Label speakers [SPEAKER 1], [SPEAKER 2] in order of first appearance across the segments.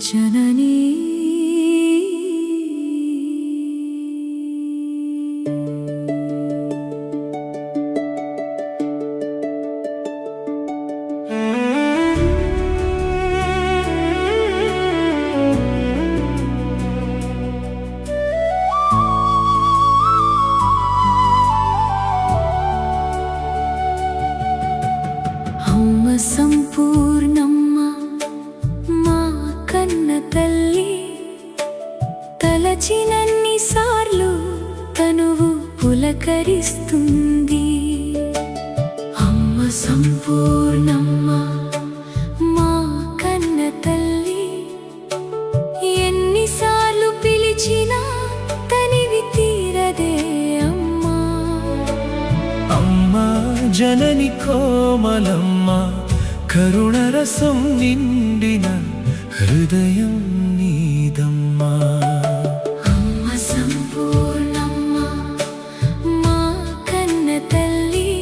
[SPEAKER 1] జననీ అమ్మ సంపూర్ణమ్మ మా కన్న తల్లి, తలచినన్ని సార్లు తనువు పులకరిస్తుంది. అమ్మ సంపూర్ణమ్మ మా కన్న తల్లి, ఎన్నిసార్లు పిలిచినా తనివి తీరదే అమ్మా.
[SPEAKER 2] అమ్మా జనని కోమలమ్మ, కరుణరసం నిండిన హృదయం నీదమ్మా.
[SPEAKER 1] అమ్మ సంపూర్ణమ్మ మా కన్న తల్లి,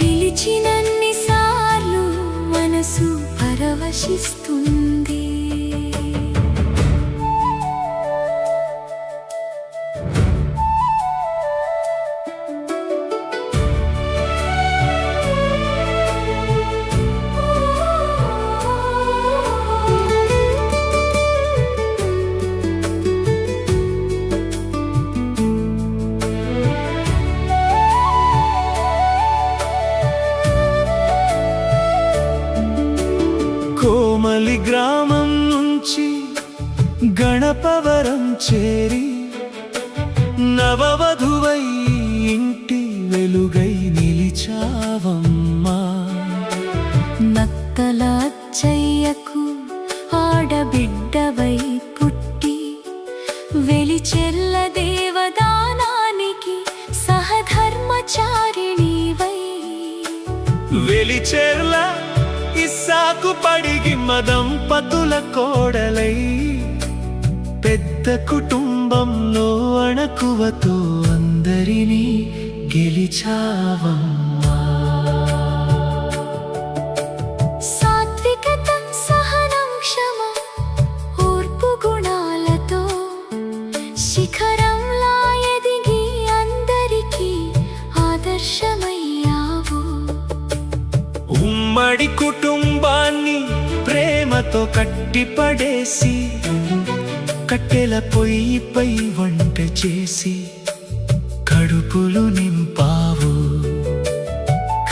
[SPEAKER 1] పిలిచినన్ని సార్లు మనసు పరవశిస్తుంది.
[SPEAKER 2] కోమలి గ్రామం నుంచి గణపవరం చేరి, నవవధువై ఇంటి వెలుగై నిలిచావమ్మా.
[SPEAKER 1] నత్తల అచ్చయ్యకు ఆడబిడ్డవై పుట్టి, వెలిచెల్ల దేవదానానికి సహధర్మచారిణివై,
[SPEAKER 2] వెలిచెర్ల ఇస్సాకు పడిగి మదంపతుల కోడలై, పెద్ద కుటుంబంలో అణకువతో అందరినీ గెలిచావమ్మా.
[SPEAKER 1] సాత్వికత, సహనం, క్షమ, ఓర్పు గుణాలతో శిఖరంలా ఎదిగి అందరికీ ఆదర్శమయ్యావు.
[SPEAKER 2] ఉమ్మడి కుటుంబాన్ని ప్రేమతో కట్టిపడేసి, కట్టెల పొయ్యిపై వంట చేసి కడుపులు నింపావు.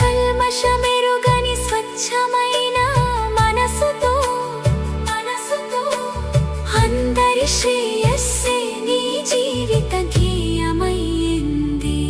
[SPEAKER 1] కల్మషమెరుగని స్వచ్ఛమైన మనసుతో అందరి శ్రేయస్సే నీ జీవిత ధ్యేయమైంది.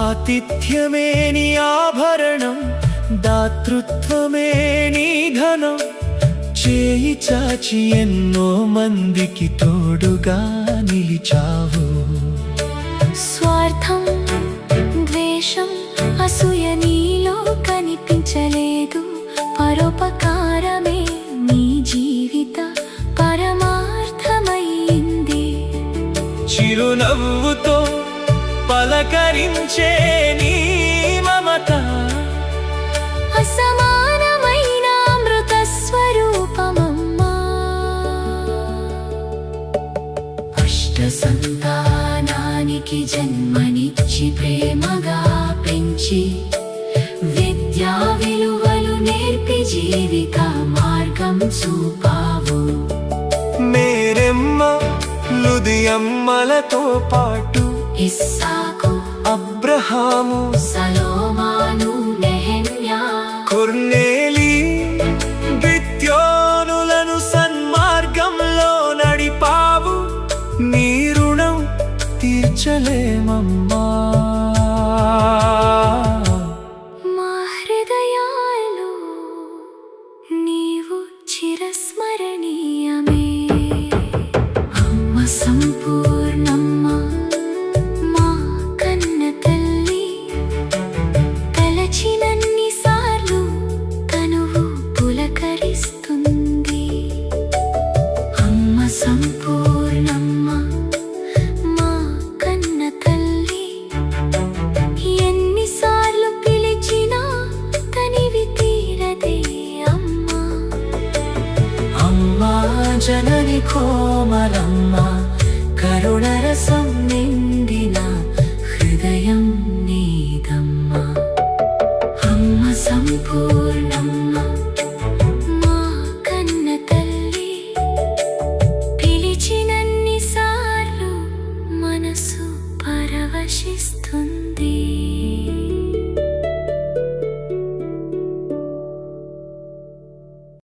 [SPEAKER 2] ఆతిథ్యమే నీ ఆభరణం, దాతృత్వమే నీ ధనం. చేయి చాచి ఎన్నో మందికి తోడుగా నిలిచావు.
[SPEAKER 1] స్వార్థం, ద్వేషం, అసూయ నీలో కనిపించలేదు. పరోపకారమే నీ జీవిత పరమార్థమైంది.
[SPEAKER 2] చిరునవ్వుతో పలకరించే నీ మమత,
[SPEAKER 1] అసమానమైన అమృత స్వరూపమమ్మా. అష్ట సంతానానికి జన్మనిచ్చి ప్రేమగా పెంచి, విద్యా విలువలు నేర్పి జీవిత మార్గం చూపావు.
[SPEAKER 2] మేరెమ్మ లుదియమ్మలతో పాటు
[SPEAKER 1] ఇస్సాకు,
[SPEAKER 2] అబ్రహాము,
[SPEAKER 1] సలోమాను, నెహెమ్యా,
[SPEAKER 2] కొర్నేలి, బిత్యోనులను సన్మార్గంలో నడిపావు. నీ రుణం తీర్చలేమమ్మా.
[SPEAKER 1] మా హృదయాల్లో నీవు చిరస్మరణీయమే.
[SPEAKER 2] జనని కోమలమ్మ కరుణరసం